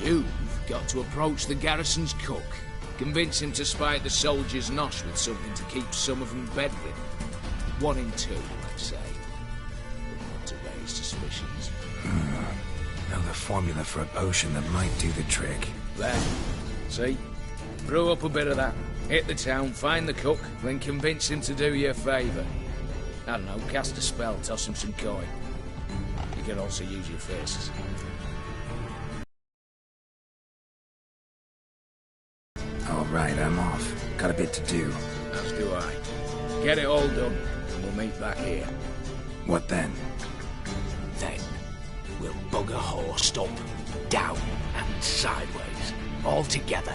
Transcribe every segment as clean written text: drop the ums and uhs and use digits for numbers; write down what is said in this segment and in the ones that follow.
You've got to approach the garrison's cook. Convince him to spike the soldiers' nosh with something to keep some of them bedridden. 1 in 2, let's say. But not to raise suspicions. Know the formula for a potion that might do the trick. There. See? Brew up a bit of that. Hit the town, find the cook, then convince him to do you a favour. I don't know, cast a spell, toss him some coin. You can also use your fists. Alright, I'm off. Got a bit to do. As do I. Get it all done, and we'll meet back here. What then? Then, we'll bugger horsed up, down and sideways, all together.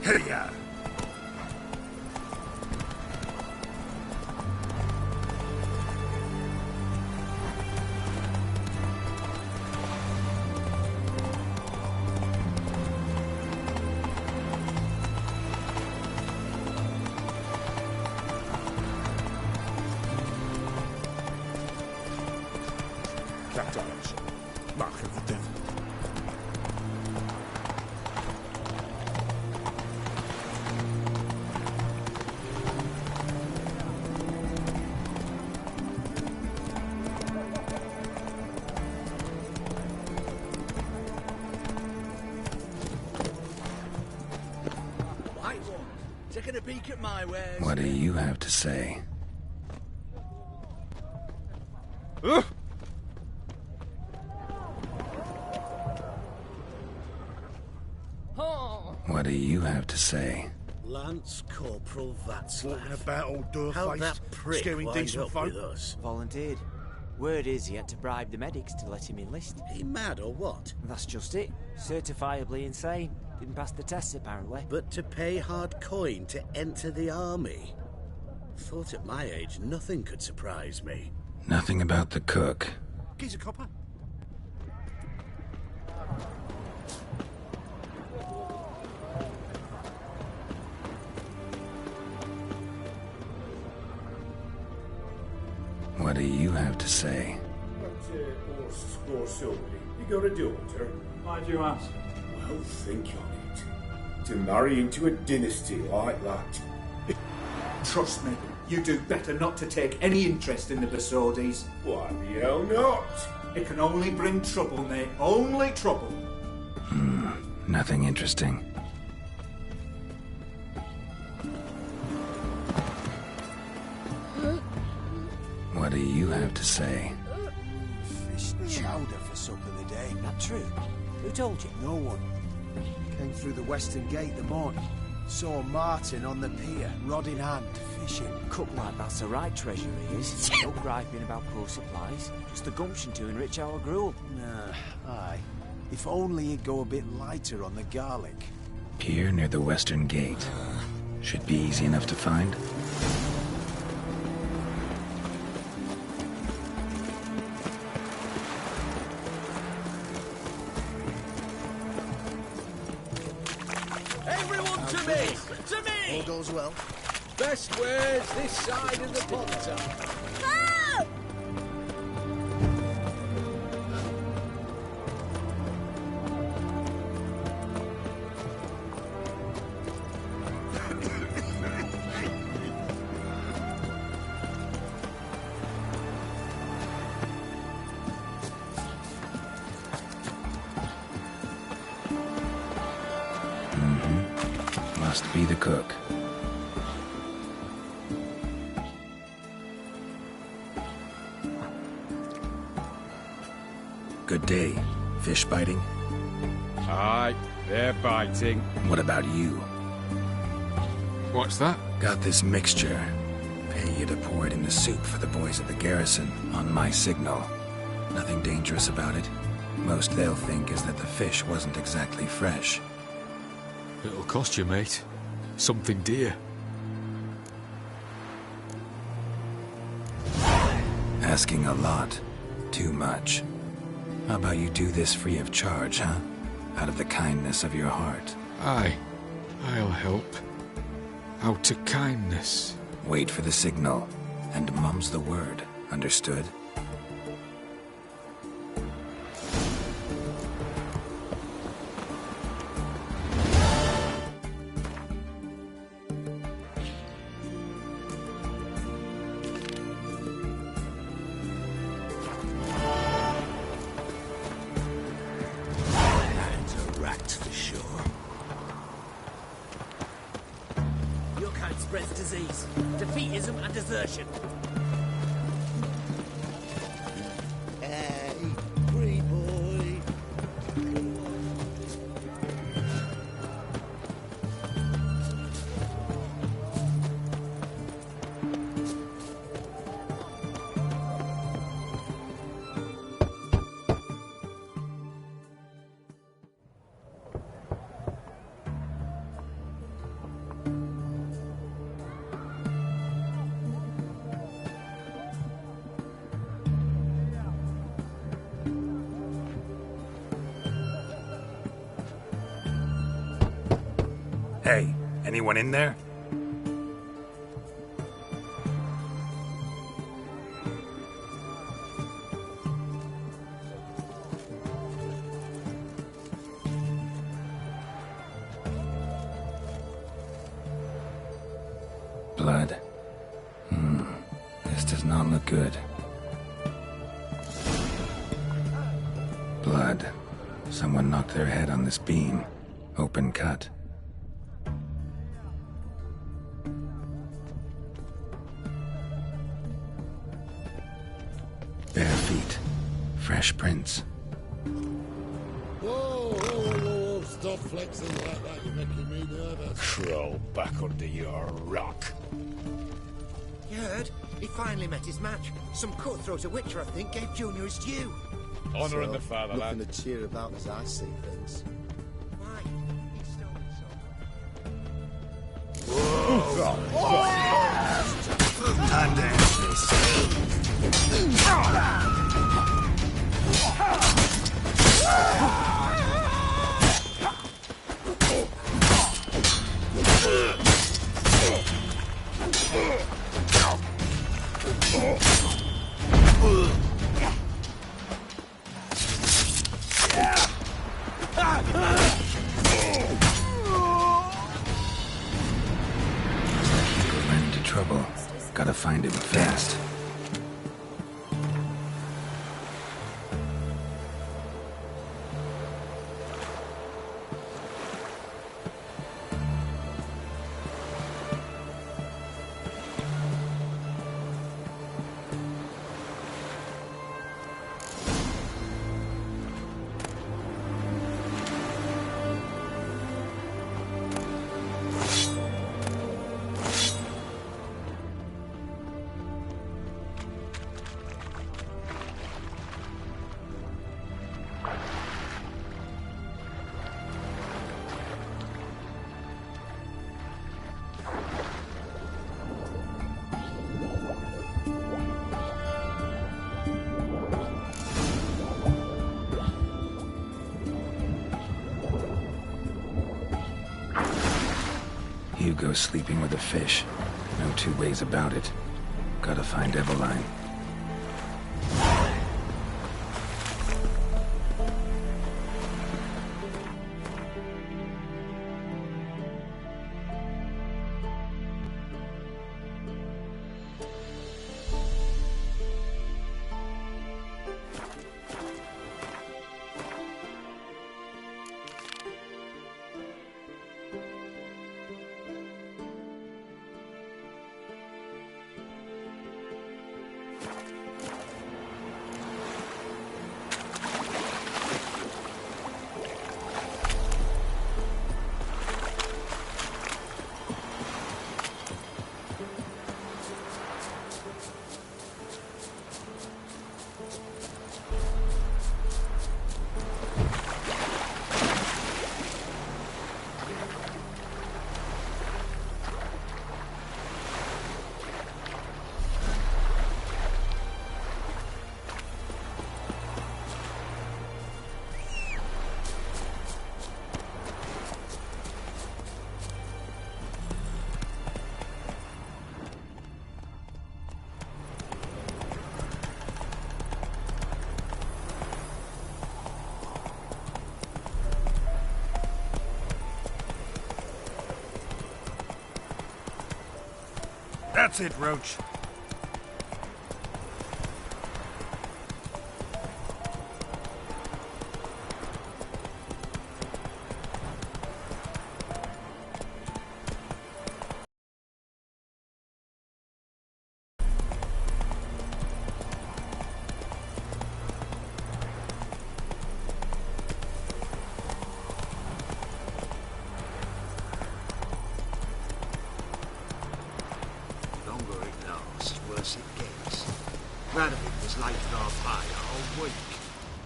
Hiya! What do you have to say? What do you have to say? Lance Corporal Václav. Walking about all How'd door-faced, that prick scaring wind decent up folk. with us? Volunteered. Word is he had to bribe the medics to let him enlist. He mad or what? That's just it. Certifiably insane. Didn't pass the tests, apparently. But to pay hard coin to enter the army? Thought at my age nothing could surprise me. Nothing about the cook. Geezer copper. What do you have to say? You got a daughter? Why do you ask? Well, think on it. To marry into a dynasty like that. Trust me, you do better not to take any interest in the Basodis. Why the hell not? It can only bring trouble, mate. Only trouble. Nothing interesting. What do you have to say? Fish chowder for supper today. That true? Who told you? No one. Came through the western gate the morning. Saw Martin on the pier, rod in hand, fishing. Cook like that's the right treasure he is. No griping about poor supplies. Just the gumption to enrich our gruel. Nah, aye. If only he'd go a bit lighter on the garlic. Pier near the western gate. Should be easy enough to find. Everyone to me! To me! All goes well. Best ways this side of the pond. Must be the cook. Good day. Fish biting? Aye, they're biting. What about you? What's that? Got this mixture. Pay you to pour it in the soup for the boys at the garrison, on my signal. Nothing dangerous about it. Most they'll think is that the fish wasn't exactly fresh. It'll cost you, mate. Something dear. Asking a lot. Too much. How about you do this free of charge, huh? Out of the kindness of your heart. Aye, I'll help. Out to kindness. Wait for the signal, and mum's the word. Understood? Hands are racked for sure. Your kind spreads disease, defeatism and desertion. Hey, free boy. Hey, anyone in there? Blood. This does not look good. Blood. Someone knocked their head on this beam. Open cut. Bare feet. Fresh prints. Whoa, whoa, whoa, whoa, stop Stop flexing like that, you're making me nervous. Crawl back under your rock. You heard? He finally met his match. Some cutthroat at Witcher, I think, gave Junior his due. Honour in the fatherland. Nothing to cheer about as I see things. Why? He stole it so Time to end this. Ran into trouble. Gotta find him fast. Hugo's sleeping with a fish. No two ways about it. Gotta find Eveline. That's it, Roach.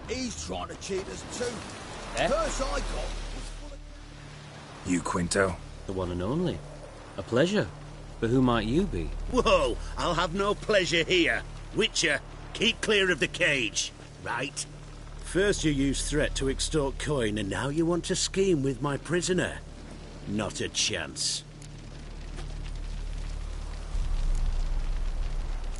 He's trying to cheat us too. Eh? Purse I got was full of... You, Quinto? The one and only. A pleasure. But who might you be? Whoa, I'll have no pleasure here. Witcher, keep clear of the cage, right? First you used threat to extort coin, and now you want to scheme with my prisoner. Not a chance.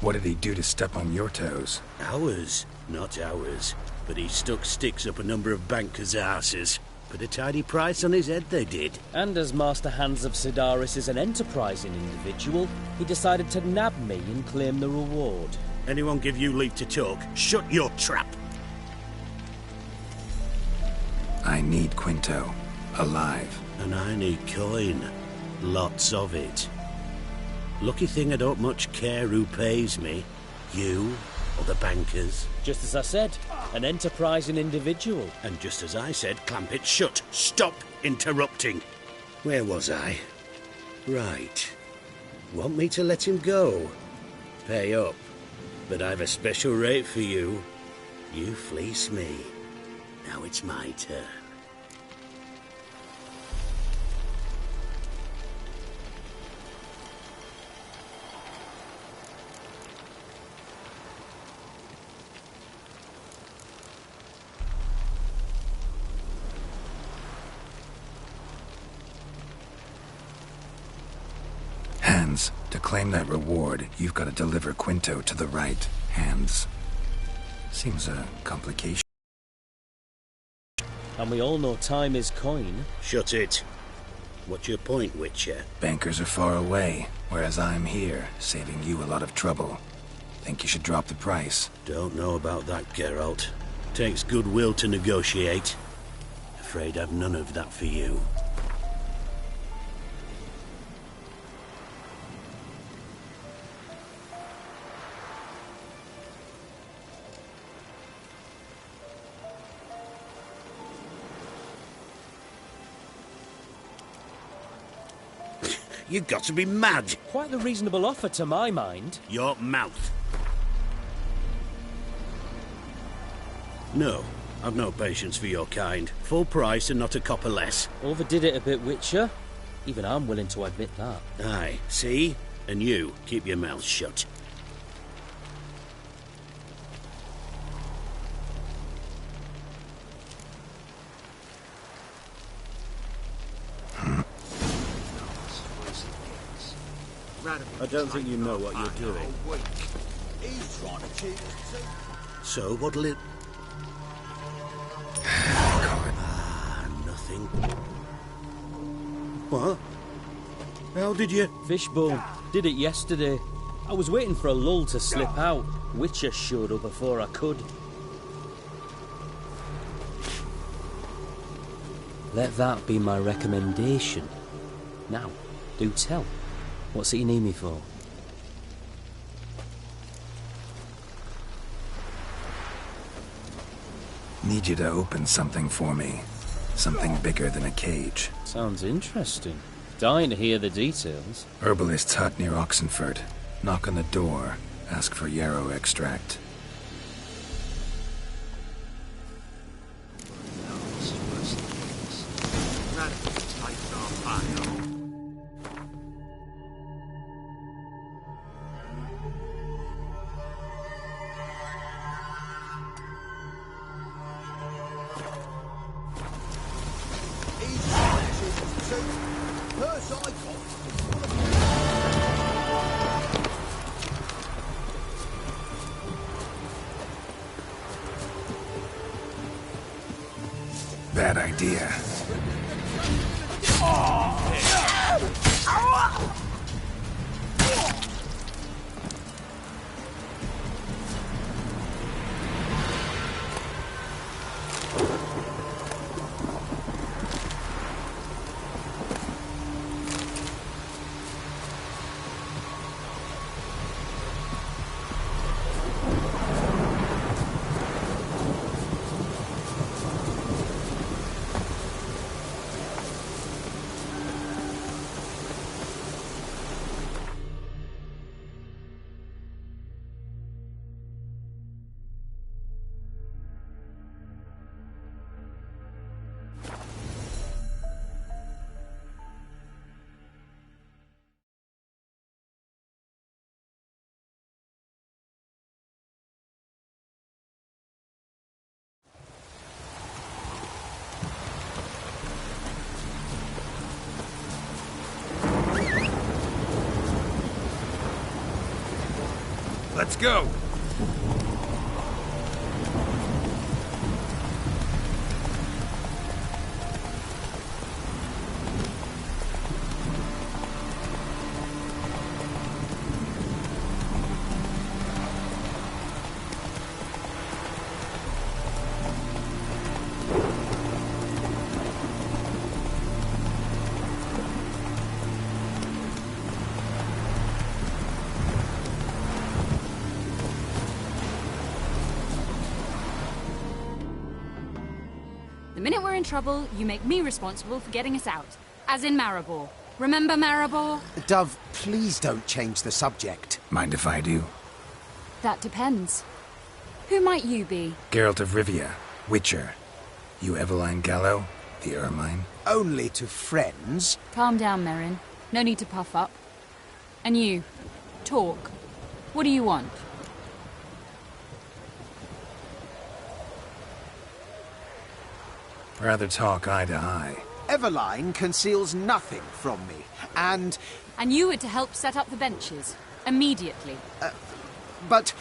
What did he do to step on your toes? Ours, not ours. But he stuck sticks up a number of bankers' asses. Put a tidy price on his head, they did. And as Master Hans of Sidaris is an enterprising individual, he decided to nab me and claim the reward. Anyone give you leave to talk? Shut your trap! I need Quinto. Alive. And I need coin. Lots of it. Lucky thing I don't much care who pays me. You or the bankers? Just as I said, an enterprising individual. And just as I said, clamp it shut. Stop interrupting. Where was I? Right. Want me to let him go? Pay up. But I've a special rate for you. You fleece me. Now it's my turn. To claim that reward, you've got to deliver Quinto to the right hands. Seems a complication. And we all know time is coin. Shut it. What's your point, Witcher? Bankers are far away, whereas I'm here, saving you a lot of trouble. Think you should drop the price? Don't know about that, Geralt. Takes goodwill to negotiate. Afraid I've none of that for you. You've got to be mad. Quite the reasonable offer to my mind. Your mouth. No, I've no patience for your kind. Full price and not a copper less. Overdid it a bit, Witcher. Even I'm willing to admit that. Aye, see? And you, keep your mouth shut. I don't think you know what you're doing. He's trying to cheat us too. So, what'll it... Nothing. What? How did you... Fishbone. Did it yesterday. I was waiting for a lull to slip out. Witcher showed up before I could. Let that be my recommendation. Now, do tell. What's it you need me for? Need you to open something for me. Something bigger than a cage. Sounds interesting. Dying to hear the details. Herbalist's hut near Oxenford. Knock on the door. Ask for yarrow extract. Bad idea. Let's go! minute we're in trouble, you make me responsible for getting us out. As in Maribor. Remember Maribor? Dove, please don't change the subject. Mind if I do? That depends. Who might you be? Geralt of Rivia, Witcher. You Eveline Gallo, the Ermine? Only to friends. Calm down, Merrin. No need to puff up. And you, talk. What do you want? Rather talk eye to eye. Eveline conceals nothing from me, and... And you were to help set up the benches. Immediately. But...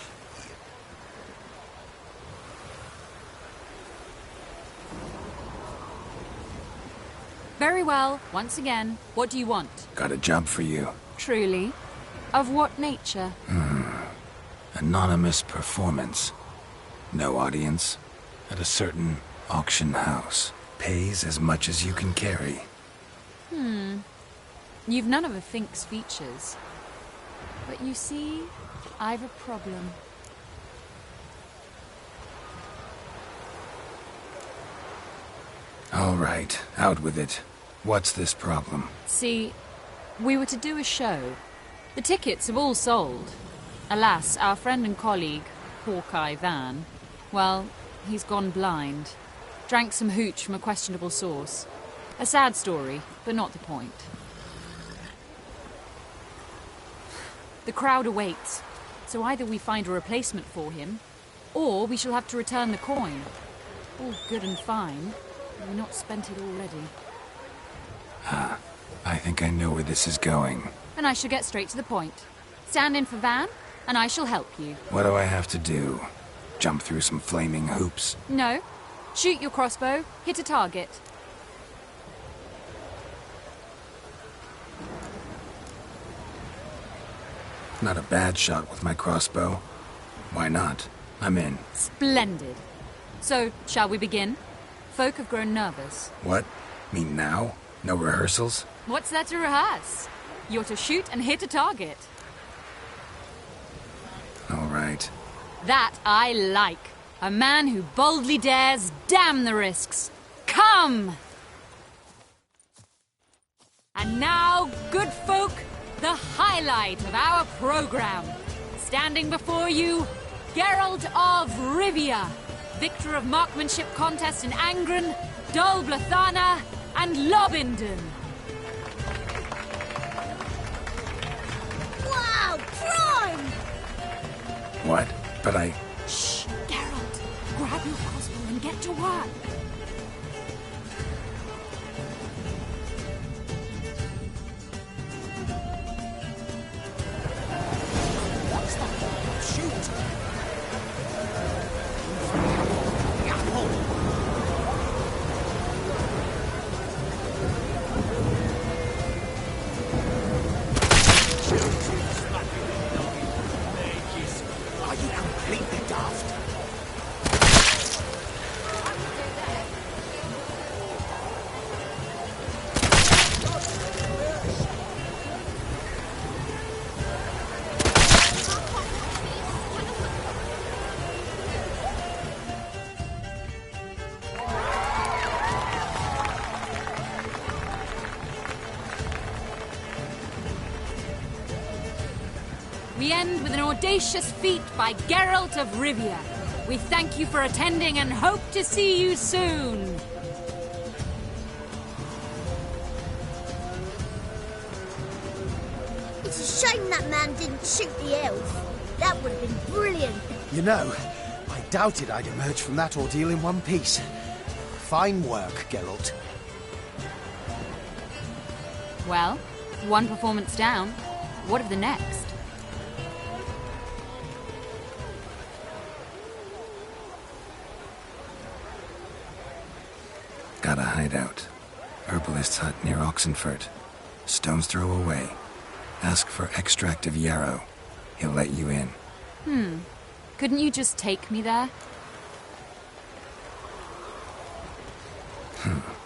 Very well. Once again, what do you want? Got a job for you. Truly? Of what nature? Anonymous performance. No audience. At a certain auction house. Pays as much as you can carry. You've none of a Fink's features. But you see, I've a problem. All right, out with it. What's this problem? See, we were to do a show. The tickets have all sold. Alas, our friend and colleague, Hawkeye Van, well, he's gone blind. Drank some hooch from a questionable source. A sad story, but not the point. The crowd awaits, so either we find a replacement for him, or we shall have to return the coin. All good and fine, but we've not spent it already. I think I know where this is going. And I shall get straight to the point. Stand in for Van, and I shall help you. What do I have to do? Jump through some flaming hoops? No. Shoot your crossbow, hit a target. Not a bad shot with my crossbow. Why not? I'm in. Splendid. So, shall we begin? Folk have grown nervous. What? Me now? No rehearsals? What's there to rehearse? You're to shoot and hit a target. All right. That I like. A man who boldly dares, damn the risks. Come! And now, good folk, the highlight of our program. Standing before you, Geralt of Rivia, victor of marksmanship contest in Angren, Dol Blathana, and Lobindon. Wow, prime! What? But I... Shh, Geralt. Grab your crossbow and get to work. What's that? Shoot! Are you completely daft? We end with an audacious feat by Geralt of Rivia. We thank you for attending and hope to see you soon. It's a shame that man didn't shoot the elf. That would have been brilliant. You know, I doubted I'd emerge from that ordeal in one piece. Fine work, Geralt. Well, one performance down. What of the next? Got a hideout. Herbalist's hut near Oxenfurt. Stone's throw away. Ask for extract of yarrow. He'll let you in. Couldn't you just take me there?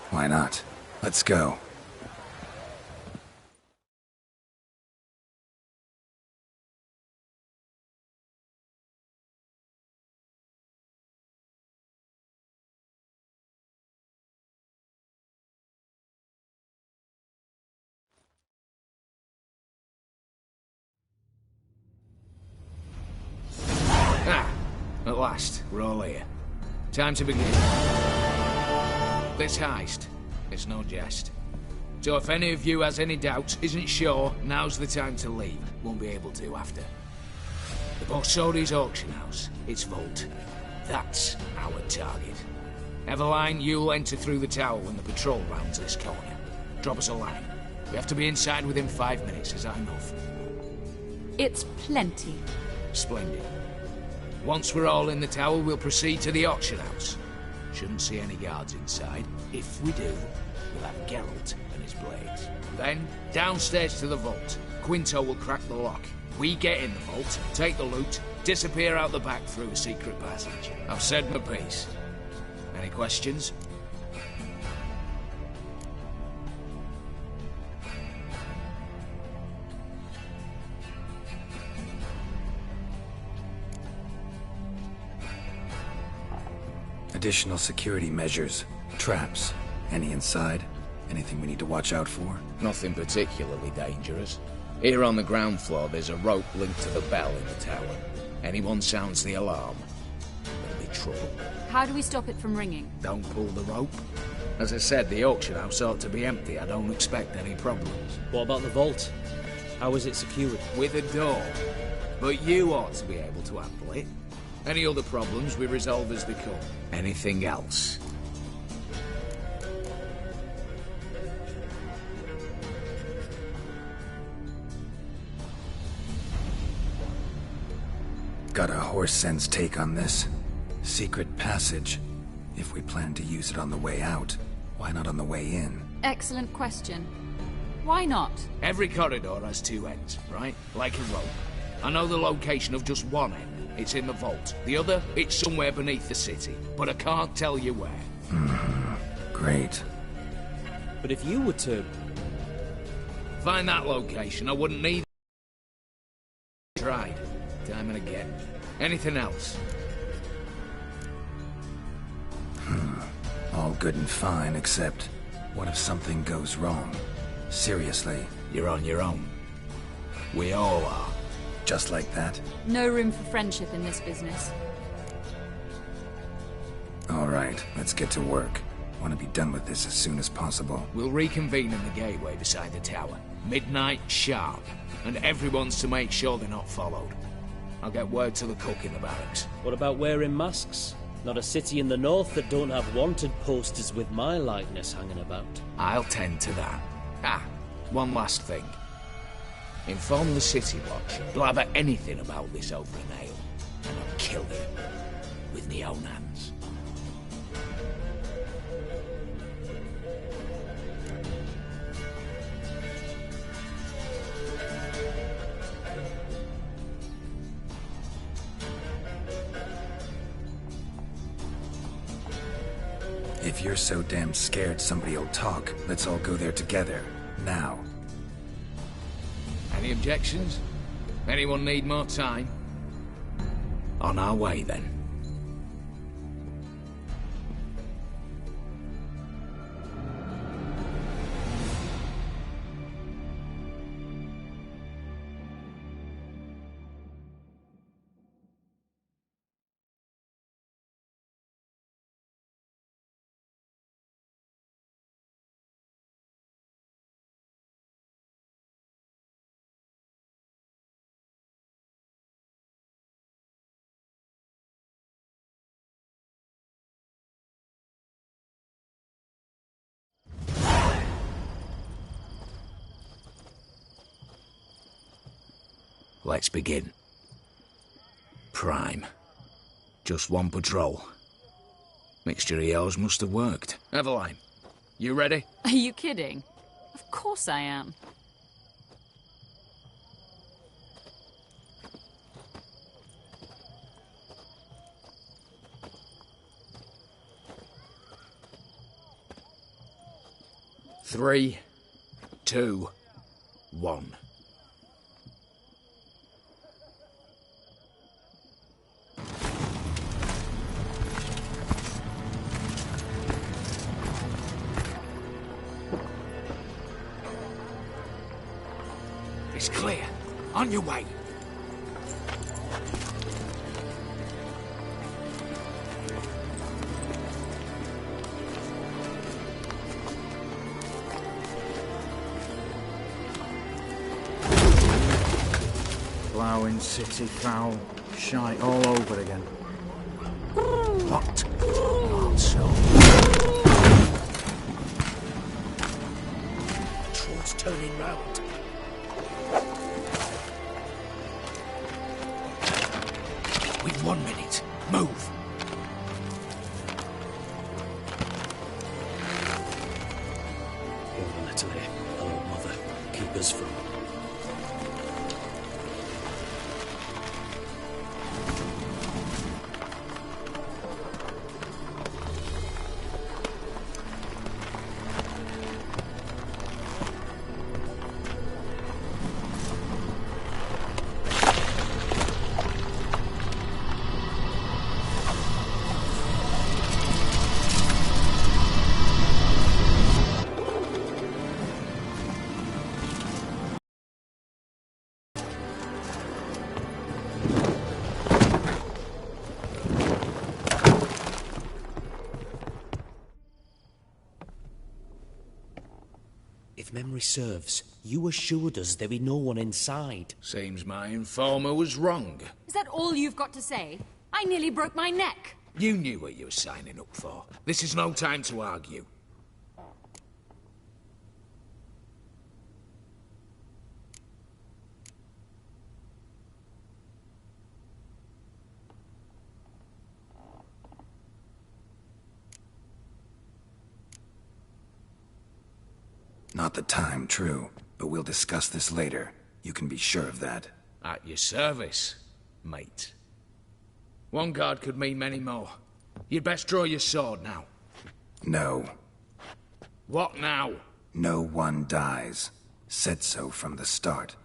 Why not? Let's go. last, we're all here. Time to begin. This heist, it's no jest. So if any of you has any doubts, isn't sure, now's the time to leave. Won't be able to after. The Borsodi's auction house, its vault. That's our target. Eveline, you'll enter through the tower when the patrol rounds this corner. Drop us a line. We have to be inside within 5 minutes, is that enough? It's plenty. Splendid. Once we're all in the tower, we'll proceed to the auction house. Shouldn't see any guards inside. If we do, we'll have Geralt and his blades. Then, downstairs to the vault. Quinto will crack the lock. We get in the vault, take the loot, disappear out the back through a secret passage. I've said my piece. Any questions? Additional security measures. Traps. Any inside? Anything we need to watch out for? Nothing particularly dangerous. Here on the ground floor, there's a rope linked to the bell in the tower. Anyone sounds the alarm, there'll be trouble. How do we stop it from ringing? Don't pull the rope. As I said, the auction house ought to be empty. I don't expect any problems. What about the vault? How is it secured? With a door. But you ought to be able to handle it. Any other problems we resolve as they come. Anything else? Got a horse sense take on this. Secret passage. If we plan to use it on the way out, why not on the way in? Excellent question. Why not? Every corridor has two ends, right? Like a rope. I know the location of just one end. It's in the vault. The other, it's somewhere beneath the city. But I can't tell you where. Great. But if you were to... find that location, I wouldn't need... tried. Time and again. Anything else? All good and fine, except... what if something goes wrong? Seriously. You're on your own. We all are. Just like that? No room for friendship in this business. All right, let's get to work. Want to be done with this as soon as possible. We'll reconvene in the gateway beside the tower. Midnight sharp. And everyone's to make sure they're not followed. I'll get word to the cook in the barracks. What about wearing masks? Not a city in the north that don't have wanted posters with my likeness hanging about. I'll tend to that. One last thing. Inform the City Watch. Blabber anything about this over an ale, and I'll kill him with my own hands. If you're so damn scared somebody'll talk, let's all go there together. Now. Any objections? Anyone need more time? On our way, then. Let's begin. Prime. Just one patrol. Mixture of yours must have worked. Eveline, you ready? Are you kidding? Of course I am. Three, 2, 1. It's clear. On your way. Ploughing city foul. Shite all over again. What? Not so. Troll's turning round. We've 1 minute. Move. Hold on, Natalie. Hello, Mother. Keep us from... If memory serves, you assured us there be no one inside. Seems my informer was wrong. Is that all you've got to say? I nearly broke my neck. You knew what you were signing up for. This is no time to argue. Not the time, true. But we'll discuss this later. You can be sure of that. At your service, mate. One guard could mean many more. You'd best draw your sword now. No. What now? No one dies. Said so from the start.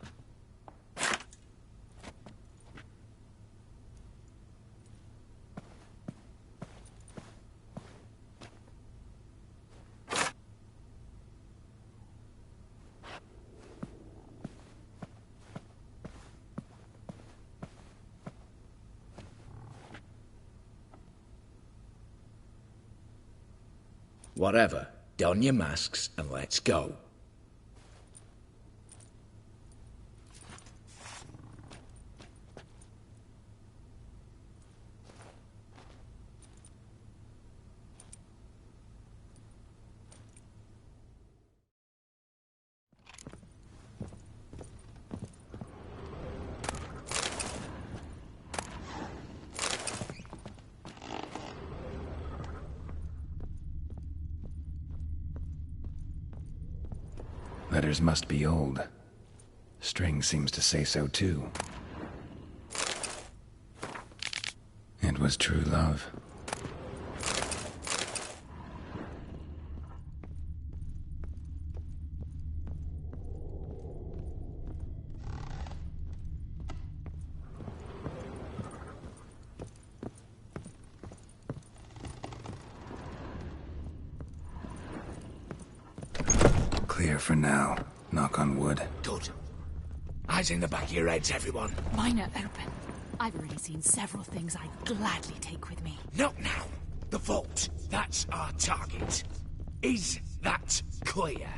Whatever. Don your masks and let's go. Letters must be old. String seems to say so too. It was true love. Clear for now. Knock on wood. Good. Eyes in the back of your heads, everyone. Mine are open. I've already seen several things I'd gladly take with me. Not now. The vault. That's our target. Is that clear?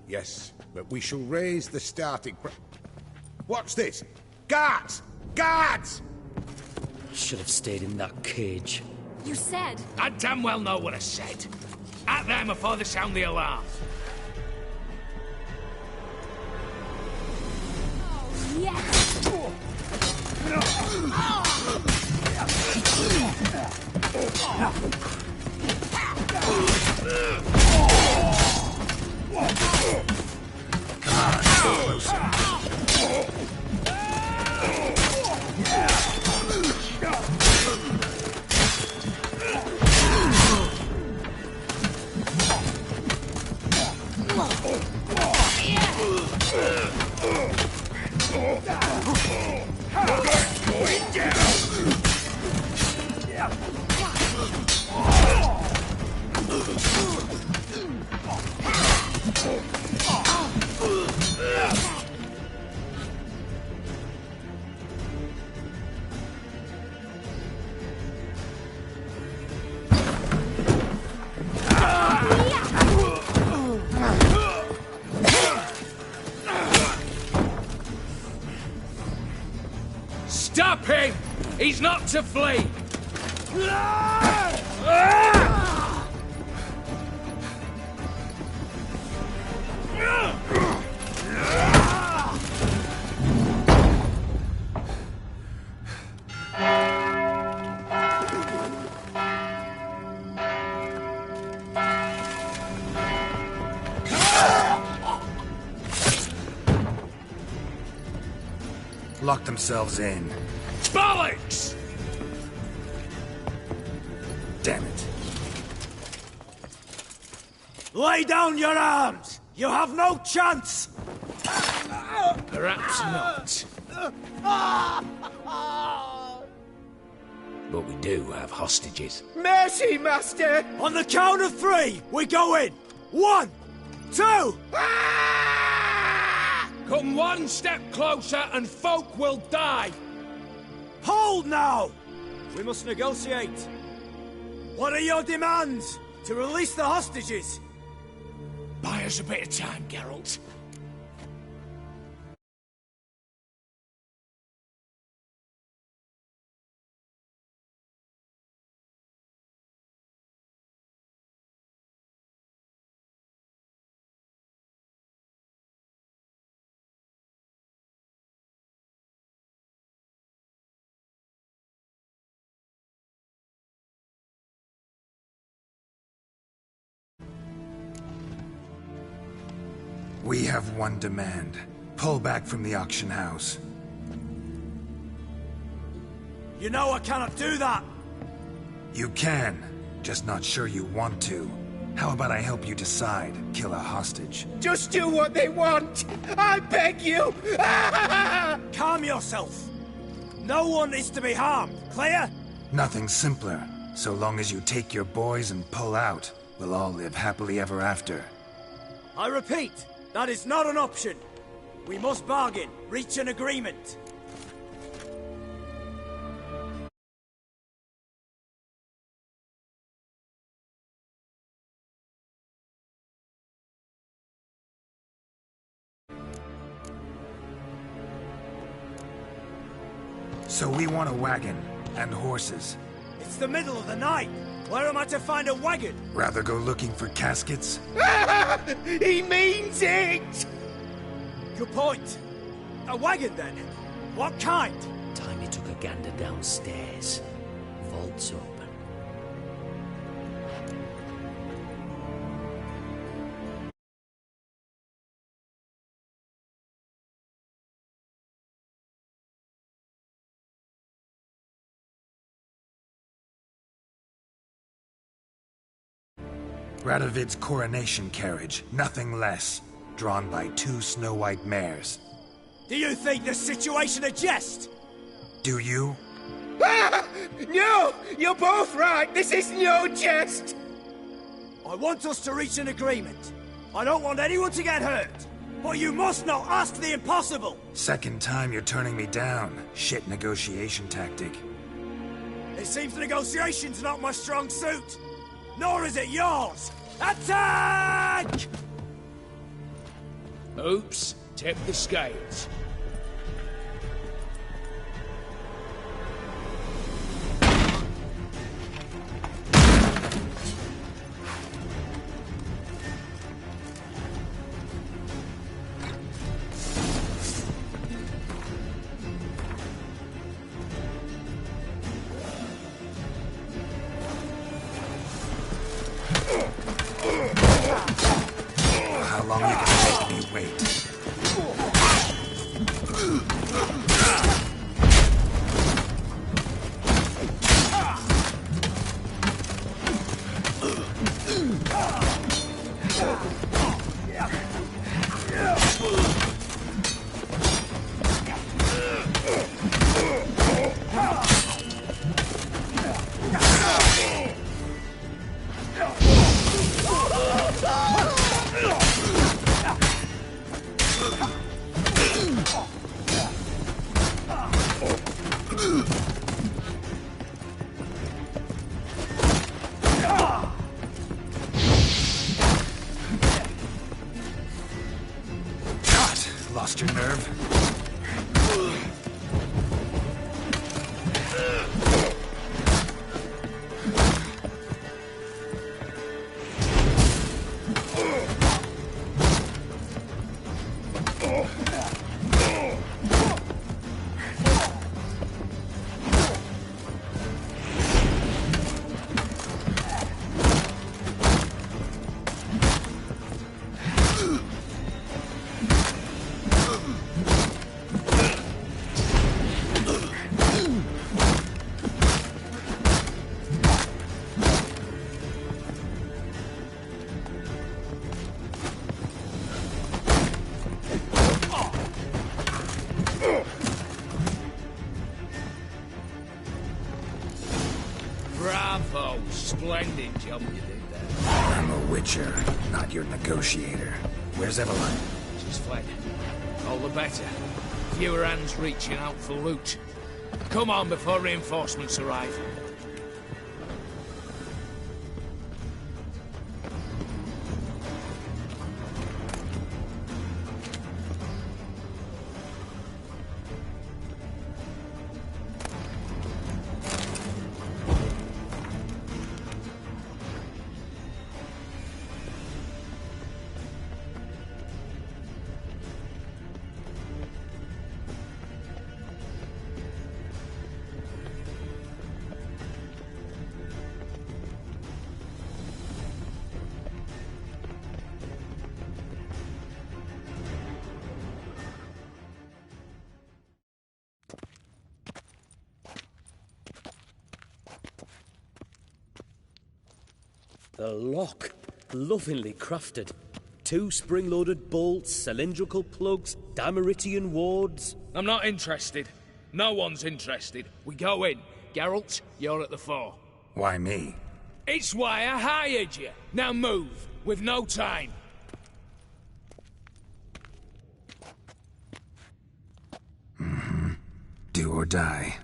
Yes, but we shall raise the starting What's this? Guards! Guards! Should have stayed in that cage. You said... I damn well know what I said. At them before they sound the alarm. Oh, yes! It's not to flee! Lock themselves in. Bollocks! Damn it. Lay down your arms! You have no chance! Perhaps not. But we do have hostages. Mercy, Master! On the count of 3, we go in! 1, 2... Come one step closer and folk will die! Hold now! We must negotiate. What are your demands? To release the hostages? Buy us a bit of time, Geralt. We have one demand. Pull back from the auction house. You know I cannot do that! You can, just not sure you want to. How about I help you decide? Kill a hostage. Just do what they want! I beg you! Calm yourself! No one is to be harmed, clear? Nothing simpler. So long as you take your boys and pull out, we'll all live happily ever after. I repeat, that is not an option. We must bargain, reach an agreement. So we want a wagon and horses. It's the middle of the night. Where am I to find a wagon? Rather go looking for caskets? He means it! Good point. A wagon, then? What kind? Time you took a gander downstairs. Vault's open. Radovid's coronation carriage, nothing less. Drawn by 2 snow-white mares. Do you think this situation a jest? Do you? No! You're both right! This is no jest! I want us to reach an agreement. I don't want anyone to get hurt. But you must not ask the impossible! Second time you're turning me down. Shit negotiation tactic. It seems negotiation's not my strong suit. Nor is it yours! Attack! Oops, tip the scales. How long you gonna make me wait? Lost your nerve? splendid job you did there. I'm a witcher, not your negotiator. Where's Evelyn? She's fled. All the better. Fewer hands reaching out for loot. Come on before reinforcements arrive. The lock. Lovingly crafted. 2 spring-loaded bolts, cylindrical plugs, Dameritian wards. I'm not interested. No one's interested. We go in. Geralt, you're at the fore. Why me? It's why I hired you. Now move. We've no time. Do or die.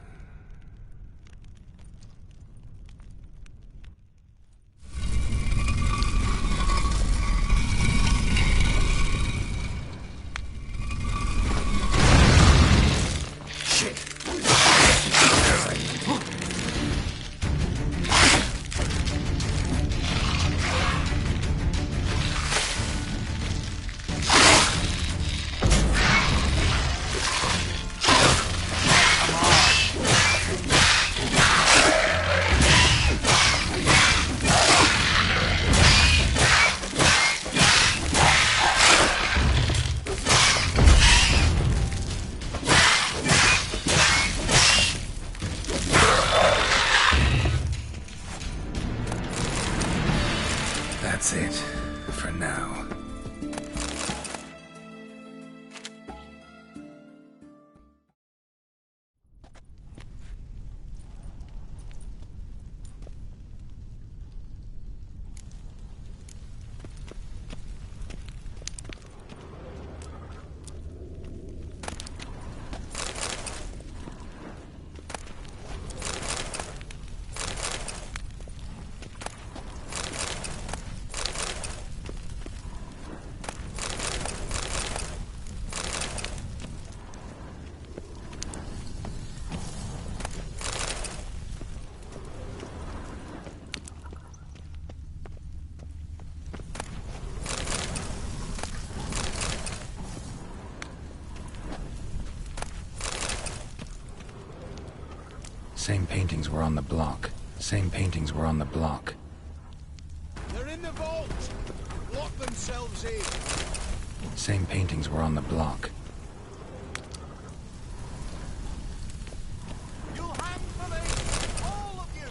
That's it, for now. Same paintings were on the block. Same paintings were on the block. They're in the vault! Lock themselves in! Same paintings were on the block. You'll hang for me! All of you!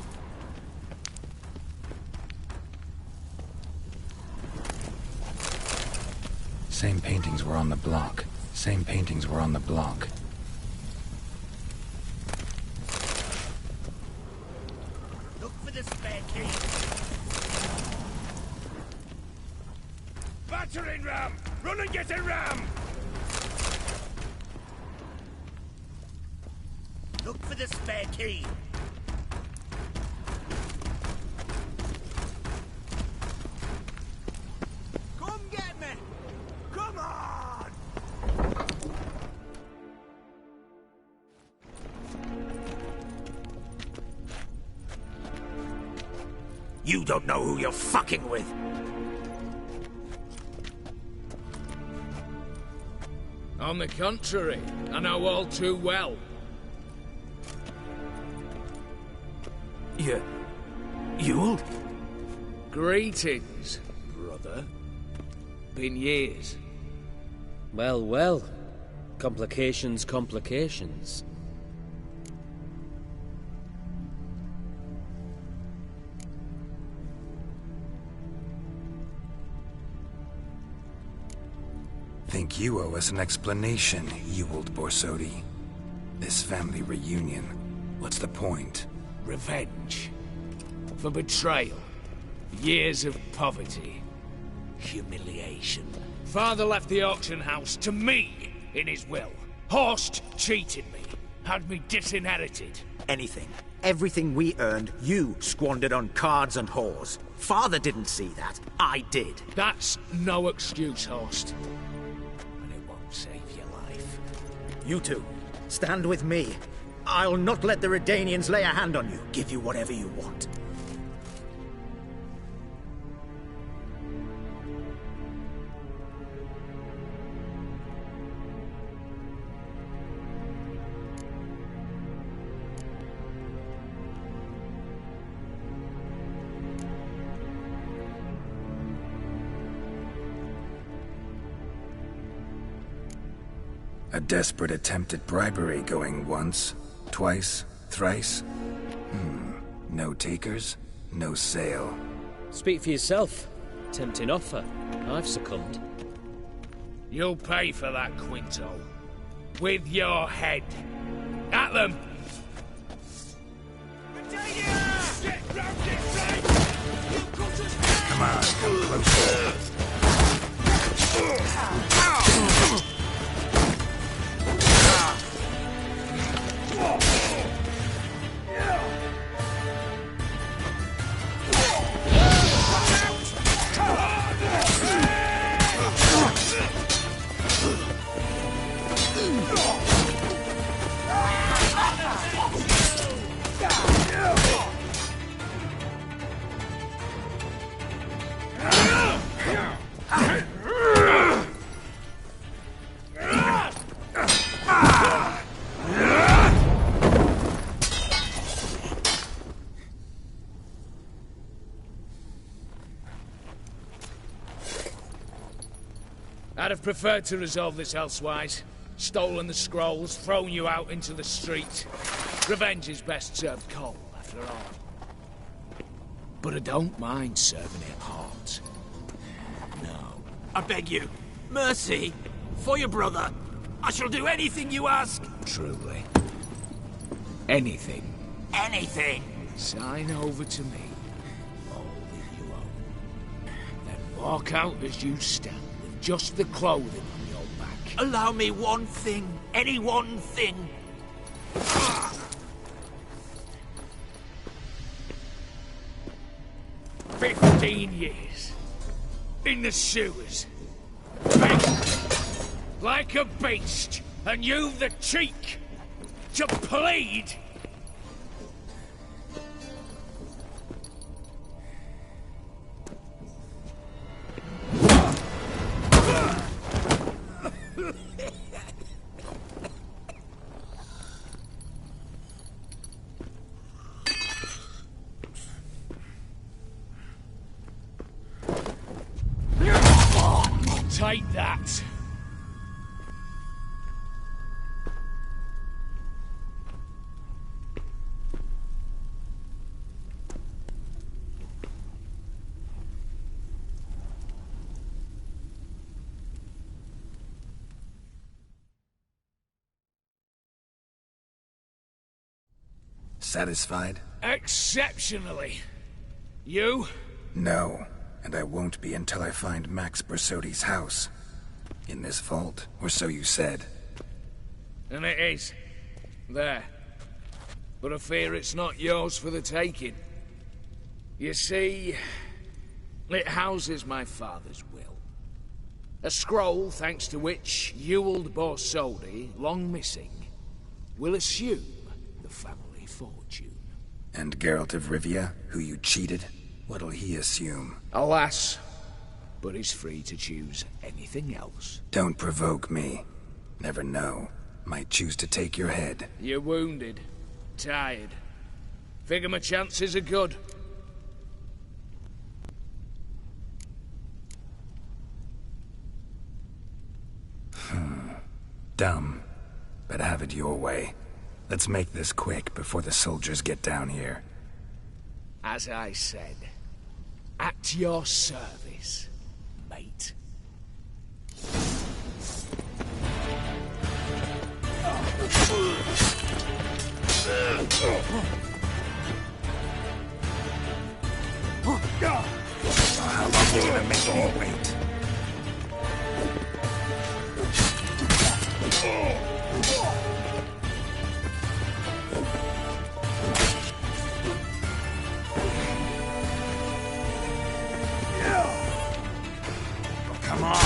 Same paintings were on the block. Same paintings were on the block. Look for the spare key. Battering ram! Run and get a ram! Look for the spare key. Come get me! Come on! You don't know who you're fucking with. On the contrary, I know all too well. You'll? Greetings, brother. Been years. Well, well. Complications, complications. Think you owe us an explanation, you old Borsodi. This family reunion, what's the point? Revenge. for betrayal, years of poverty, humiliation. Father left the auction house to me in his will. Horst cheated me, had me disinherited. Anything. Everything we earned, you squandered on cards and whores. Father didn't see that. I did. That's no excuse, Horst. And it won't save your life. You two, stand with me. I'll not let the Redanians lay a hand on you. Give you whatever you want. A desperate attempt at bribery going once, twice, thrice. No takers, no sale. Speak for yourself. Tempting offer. I've succumbed. You'll pay for that, Quinto. With your head. At them! Come on, come closer. I'd have preferred to resolve this elsewise. Stolen the scrolls, thrown you out into the street. Revenge is best served cold, after all. But I don't mind serving it hot. No. I beg you, mercy, for your brother. I shall do anything you ask. Truly. Anything. Anything. Sign over to me. All that you own. Then walk out as you stand. Just the clothing on your back. Allow me one thing. Any one thing. 15 years. In the sewers. Begged. Like a beast. And you've the cheek to plead. Take that. Satisfied? Exceptionally. You? No. And I won't be until I find Max Bersodi's house. In this vault, or so you said. And it is. There. But I fear it's not yours for the taking. You see, it houses my father's will. A scroll thanks to which Ewald Borsodi, long missing, will assume the family fortune. And Geralt of Rivia, who you cheated? What'll he assume? Alas, but he's free to choose anything else. Don't provoke me. Never know. Might choose to take your head. You're wounded. Tired. Figure my chances are good. Dumb. But have it your way. Let's make this quick before the soldiers get down here. As I said, at your service, mate. making me wait. Come on.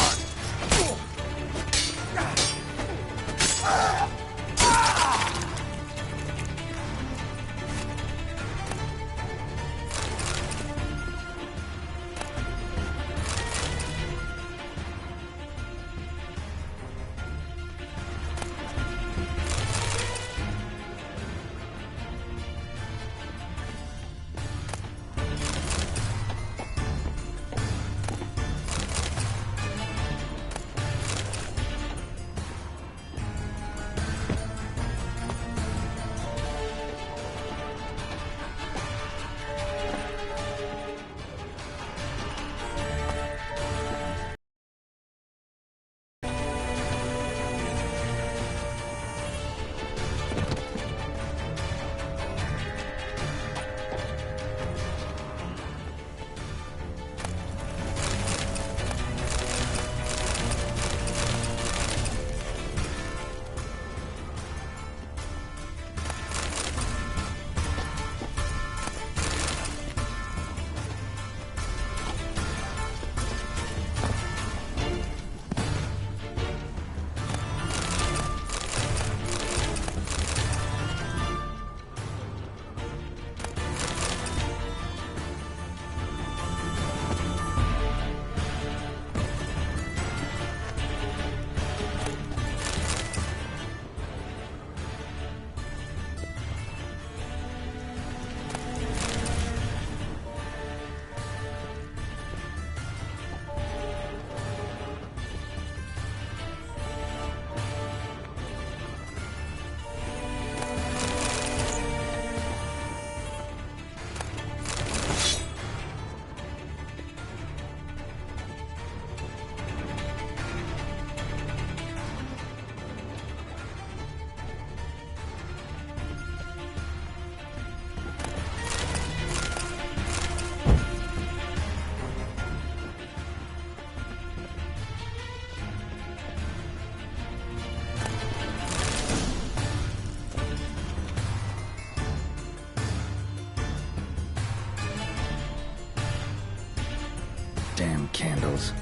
Damn candles.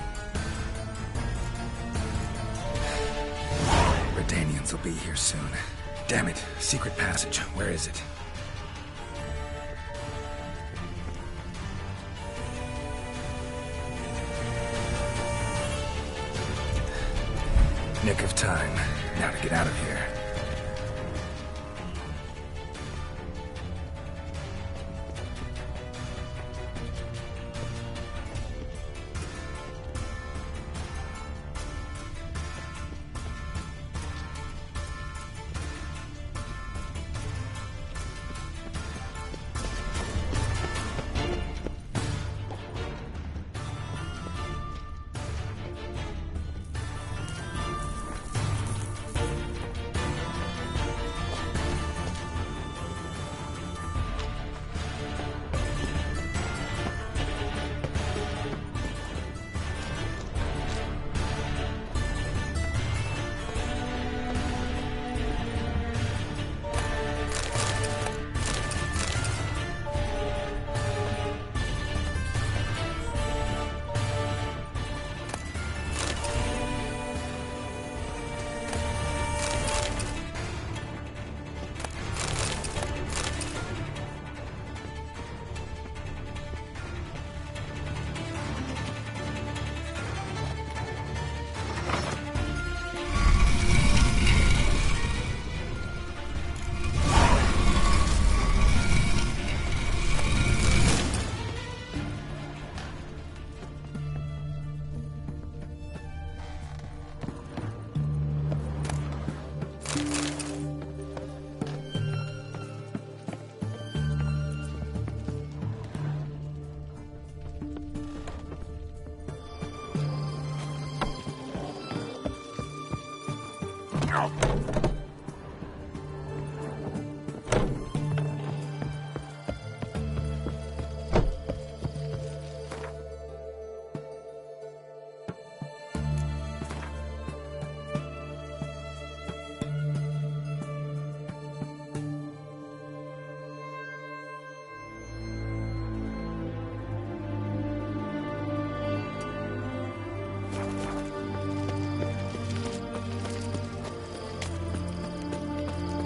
Redanians will be here soon. Damn it. Secret passage. Where is it? Nick of time. Now to get out of here.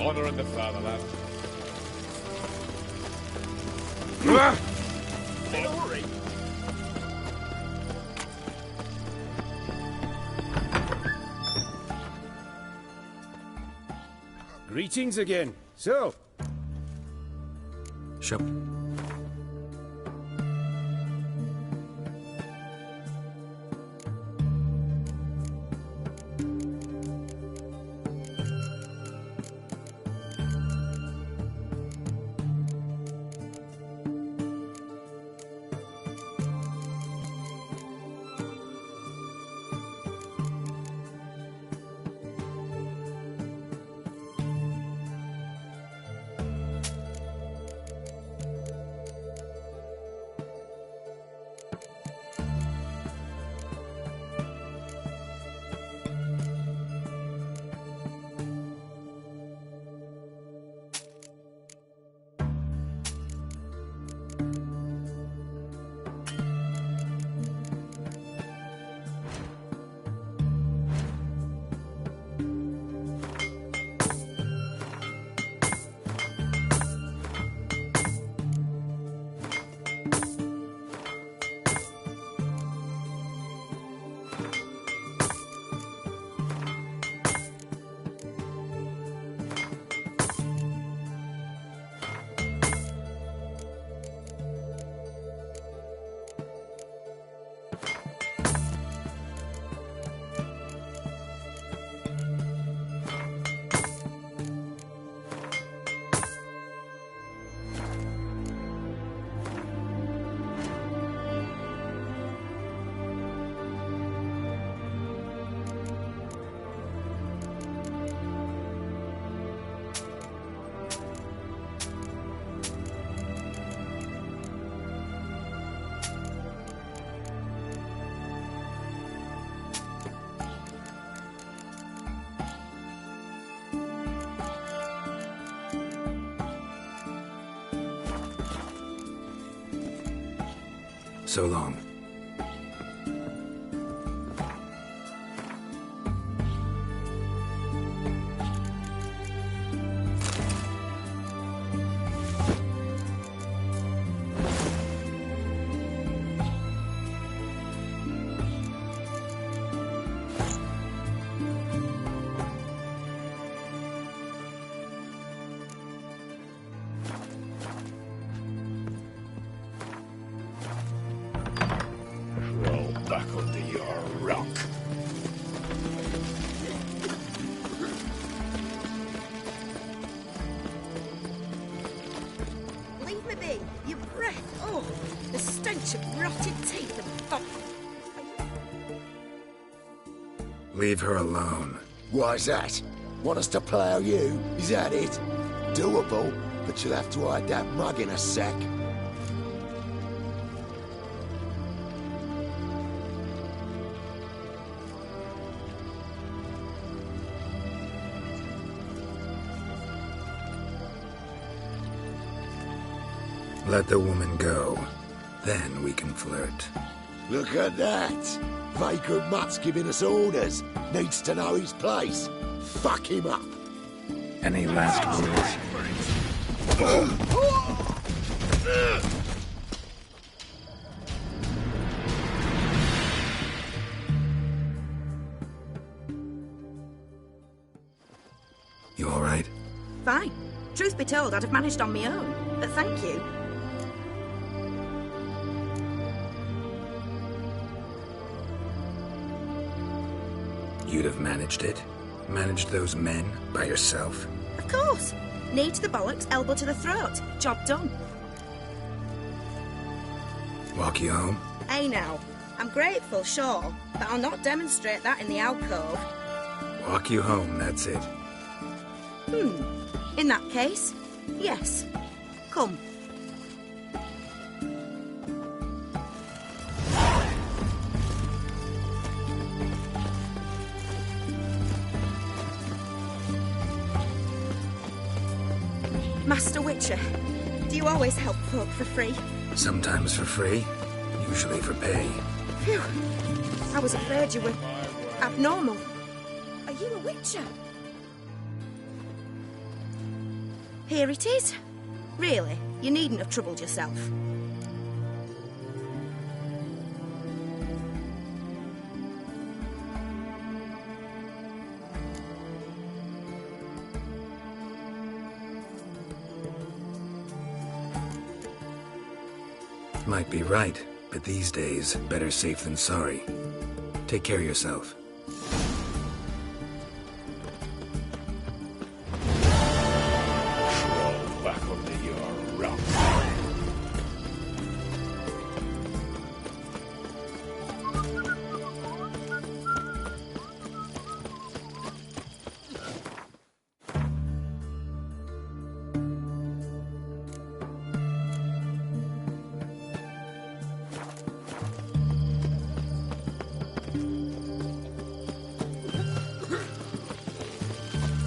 Honour in the fatherland. Hurry! Greetings again. So, Show. So long. Back under your rock. Leave me be. Your breath. Oh, the stench of rotted teeth and fuck. Leave her alone. Why's that? Want us to plough you? Is that it? Doable, but you'll have to hide that mug in a sack. Let the woman go. Then we can flirt. Look at that! Vagrant Mutt's giving us orders. Needs to know his place. Fuck him up. Any last words? You all right? Fine. Truth be told, I'd have managed on my own. But thank you. You'd have managed it? Managed those men by yourself? Of course. Knee to the bollocks, elbow to the throat. Job done. Walk you home? Hey now. I'm grateful, sure, but I'll not demonstrate that in the alcove. Walk you home, that's it. In that case, yes. Come. Master Witcher, do you always help folk for free? Sometimes for free, usually for pay. Phew. I was afraid you were abnormal. Are you a Witcher? Here it is. Really, you needn't have troubled yourself. Might be right, but these days, better safe than sorry. Take care of yourself. Crawl back under your rock.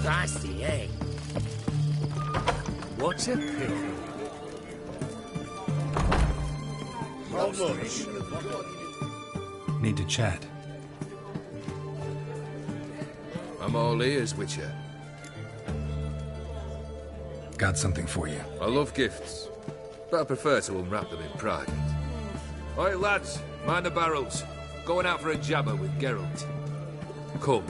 Thirsty, eh? What a pity. How much? Need to chat. I'm all ears, Witcher. Got something for you. I love gifts, but I prefer to unwrap them in private. Oi, lads, mind the barrels. Going out for a jabber with Geralt. Come.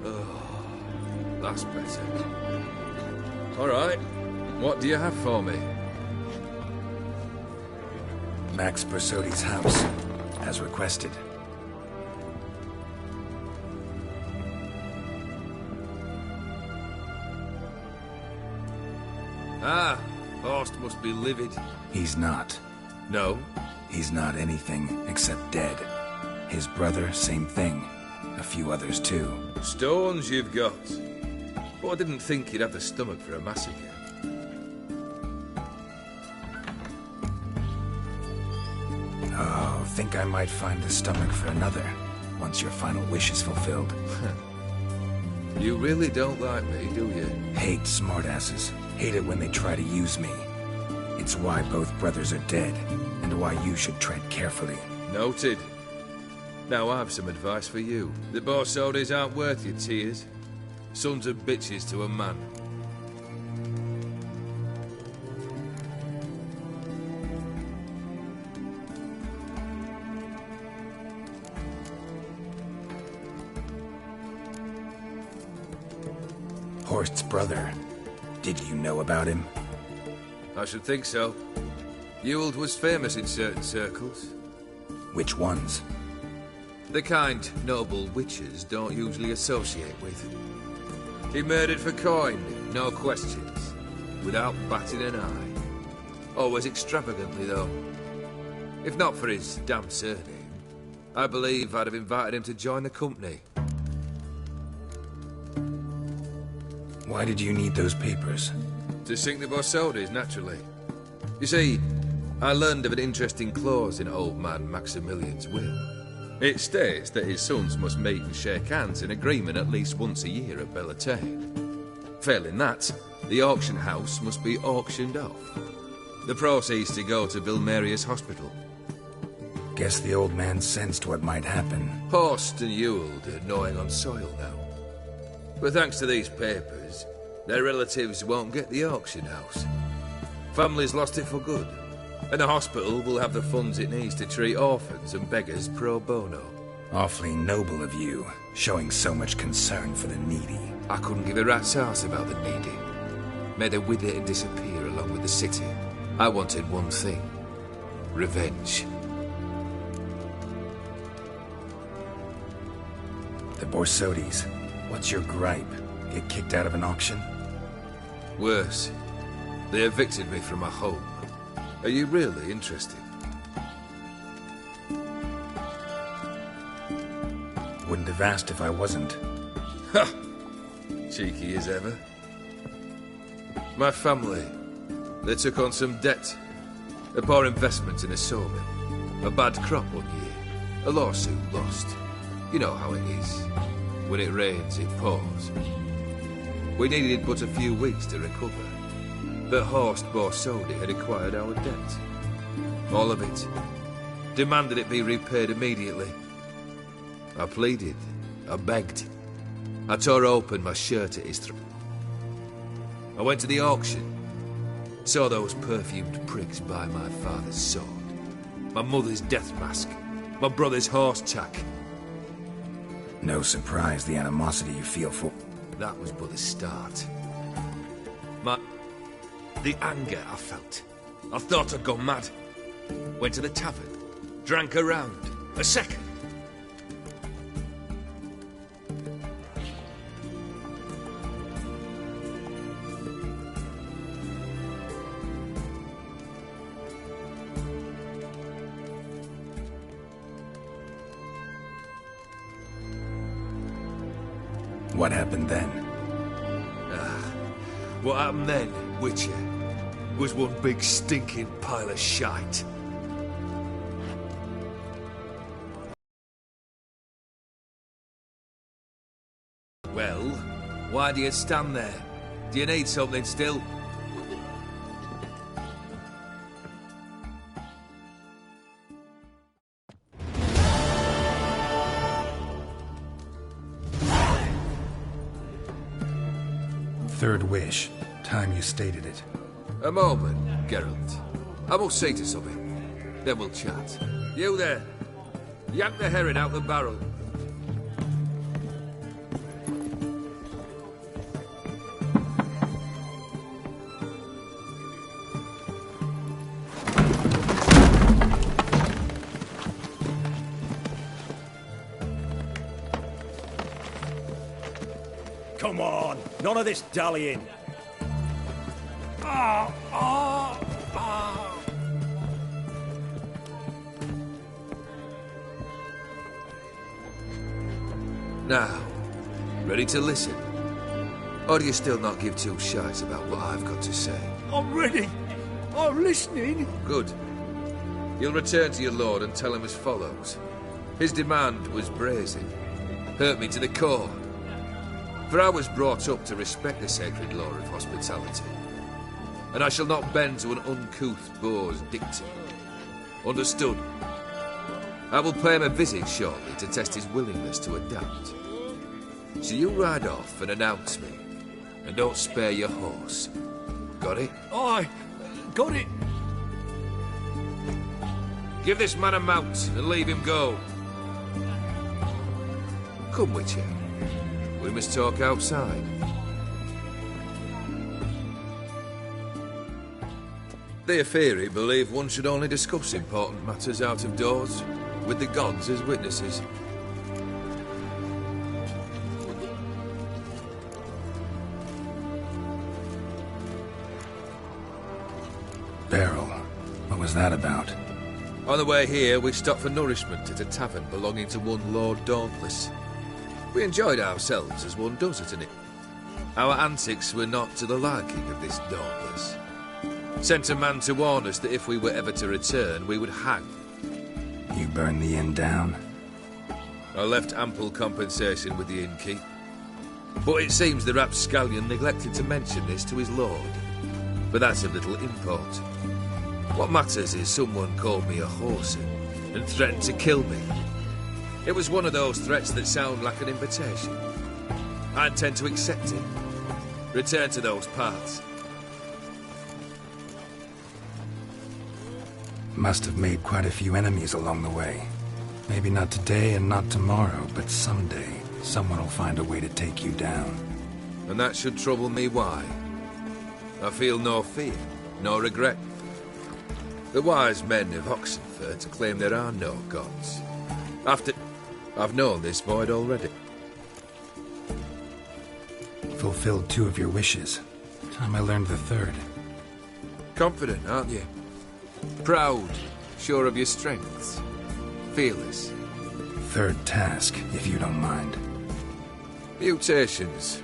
Oh, that's better. All right, what do you have for me? Max Bersodi's house, as requested. Ah, Horst must be livid. He's not. No? He's not anything except dead. His brother, same thing. A few others too. Stones you've got. But I didn't think you'd have the stomach for a massacre. Oh, think I might find the stomach for another, once your final wish is fulfilled. You really don't like me, do you? Hate smartasses. Hate it when they try to use me. It's why both brothers are dead, and why you should tread carefully. Noted. Now I have some advice for you. The Borsodis aren't worth your tears. Sons of bitches to a man. Horst's brother. Did you know about him? I should think so. Ewald was famous in certain circles. Which ones? The kind noble witches don't usually associate with. He murdered for coin, no questions, without batting an eye. Always extravagantly, though. If not for his damn surname, I believe I'd have invited him to join the company. Why did you need those papers? To sink the Borsodis, naturally. You see, I learned of an interesting clause in old man Maximilian's will. It states that his sons must meet and shake hands in agreement at least once a year at Bellatane. Failing that, the auction house must be auctioned off. The proceeds to go to Vilmeria's hospital. Guess the old man sensed what might happen. Horst and Ewald are gnawing on soil now. But thanks to these papers, their relatives won't get the auction house. Families lost it for good, and the hospital will have the funds it needs to treat orphans and beggars pro bono. Awfully noble of you, showing so much concern for the needy. I couldn't give a rat's ass about the needy. May they wither and disappear along with the city. I wanted one thing. Revenge. The Borsodis. What's your gripe? Get kicked out of an auction? Worse. They evicted me from my home. Are you really interested? Wouldn't have asked if I wasn't. Ha! Cheeky as ever. My family, they took on some debt. A poor investment in a sawmill. A bad crop one year. A lawsuit lost. You know how it is. When it rains, it pours. We needed but a few weeks to recover. But Horst Borsodi had acquired our debt. All of it. Demanded it be repaid immediately. I pleaded, I begged. I tore open my shirt at his throat. I went to the auction. Saw those perfumed prigs buy my father's sword, my mother's death mask, my brother's horse tack. No surprise the animosity you feel for... That was but the start. The anger I felt. I thought I'd gone mad. Went to the tavern, drank a round, a second. What happened then? What happened then, Witcher, was one big stinking pile of shite. Well, why do you stand there? Do you need something still? Third wish. Time you stated it. A moment, Geralt. I must say to something. Then we'll chat. You there. Yank the herring out the barrel. Come on, none of this dallying. Now, ready to listen? Or do you still not give two shites about what I've got to say? I'm ready. I'm listening. Good. You'll return to your lord and tell him as follows. His demand was brazen. Hurt me to the core. For I was brought up to respect the sacred law of hospitality. And I shall not bend to an uncouth boor's dictum. Understood? I will pay him a visit shortly to test his willingness to adapt. So you ride off and announce me. And don't spare your horse. Got it? Aye, got it. Give this man a mount and leave him go. Come, Witcher. We must talk outside. The Aetheri believe one should only discuss important matters out of doors, with the gods as witnesses. Beryl, what was that about? On the way here, we stopped for nourishment at a tavern belonging to one Lord Dauntless. We enjoyed ourselves as one does at an inn. Our antics were not to the liking of this Dauntless. Sent a man to warn us that if we were ever to return, we would hang. You burned the inn down? I left ample compensation with the innkeep. But it seems the rapscallion neglected to mention this to his lord. But that's of little import. What matters is someone called me a horsey and threatened to kill me. It was one of those threats that sound like an invitation. I intend to accept it. Return to those parts. Must have made quite a few enemies along the way. Maybe not today and not tomorrow, but someday, someone will find a way to take you down. And that should trouble me why? I feel no fear, no regret. The wise men of Oxenfurt claim there are no gods. I've known this void already. Fulfilled 2 of your wishes. Time I learned the 3rd. Confident, aren't you? Proud, sure of your strengths. Fearless. 3rd task, if you don't mind. Mutations.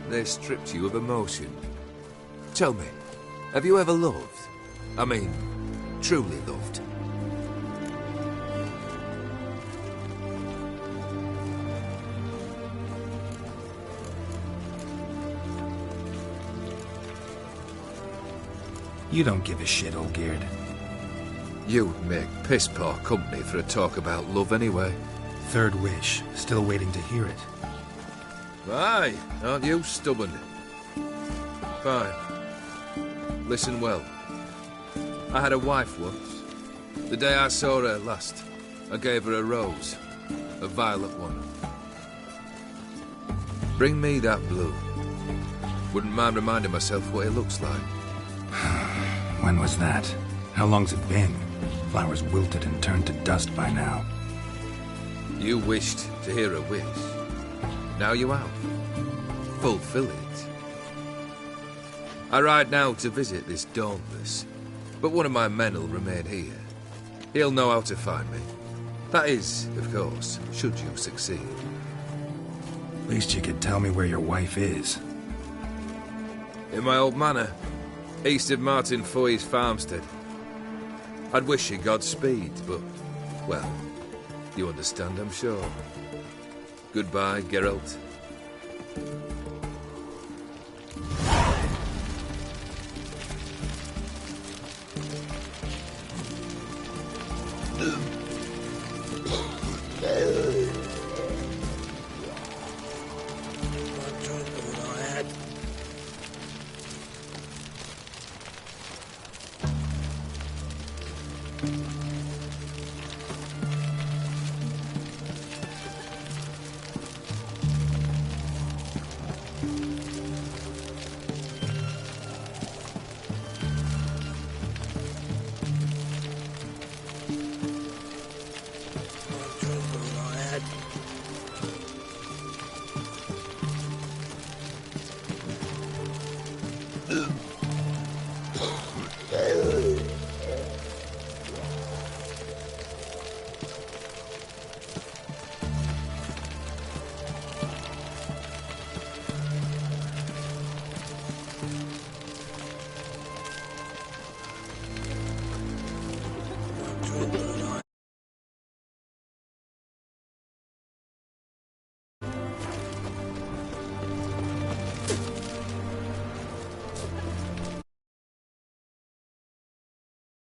They stripped you of emotion. Tell me, have you ever loved? I mean, truly loved? You don't give a shit, Olgierd. You'd make piss-poor company for a talk about love anyway. Third wish. Still waiting to hear it. Aye, aren't you stubborn? Fine. Listen well. I had a wife once. The day I saw her last, I gave her a rose. A violet one. Bring me that blue. Wouldn't mind reminding myself what it looks like. When was that? How long's it been? Flowers wilted and turned to dust by now. You wished to hear a wish. Now you have. Fulfill it. I ride now to visit this Dauntless, but one of my men will remain here. He'll know how to find me. That is, of course, should you succeed. At least you could tell me where your wife is. In my old manor, east of Martin Foy's farmstead. I'd wish you Godspeed, but, well, you understand, I'm sure. Goodbye, Geralt.